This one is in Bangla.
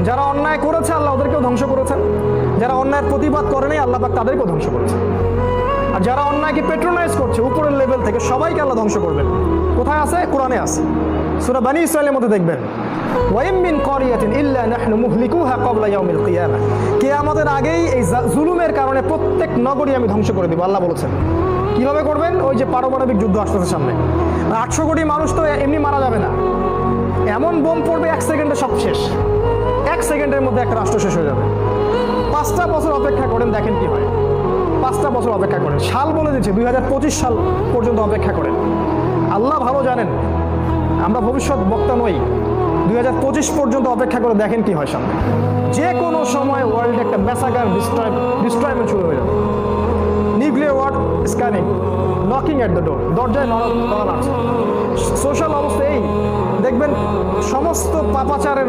যারা অন্যায় করেছে আল্লাহ ওদেরকেও ধ্বংস করেছেন, যারা অন্যায়ের প্রতিবাদ করে নাই আল্লাহ পাক তাদেরকেও ধ্বংস করেছেন। আর যারা অন্যায়কে পেট্রোনাইজ করছে উপরের লেভেল থেকে, সবাইকে আল্লাহ ধ্বংস করবেন। কোথায় আছে? কোরআনে আছে, সূরা বনী ইসরাঈলের মধ্যে দেখবেন, ওয়াইম মিন ক্বরিয়াতিন ইল্লা নাহনু মুহলিকুহা ক্বাবলা ইয়াউমিল কিয়ামাহ, কিয়ামতের আগেই এই জুলুমের কারণে প্রত্যেক নগরী আমি ধ্বংস করে দিব, আল্লাহ বলেছেন। কিভাবে করবেন? ওই যে পারমাণবিক যুদ্ধ আসতেছে সামনে, 800 কোটি মানুষ তো এমনি মারা যাবে না, এমন বোম পড়বে 1 সেকেন্ডে সব শেষ, 1 সেকেন্ডের মধ্যে একটা রাষ্ট্র শেষ হয়ে যাবে। 5টা বছর অপেক্ষা করেন, দেখেন কি হয়। 5টা বছর অপেক্ষা করেন, সাল বলে দিচ্ছে 2025 সাল পর্যন্ত অপেক্ষা করেন। আল্লাহ ভালো জানেন, আমরা ভবিষ্যৎ বক্তা নই। 2025 পর্যন্ত অপেক্ষা করে দেখেন কি হয় সামনে। যে কোনো সময় ওয়ার্ল্ডে একটা ম্যাসাকার ডিস্ট্রয়মেন্ট শুরু হয়ে যাবে। Nuclear war scanning, knocking at the door, দরজায় নড়া নাড়ছে। সোশ্যাল অবস্থা এই, দেখবেন সমস্ত পাপাচারের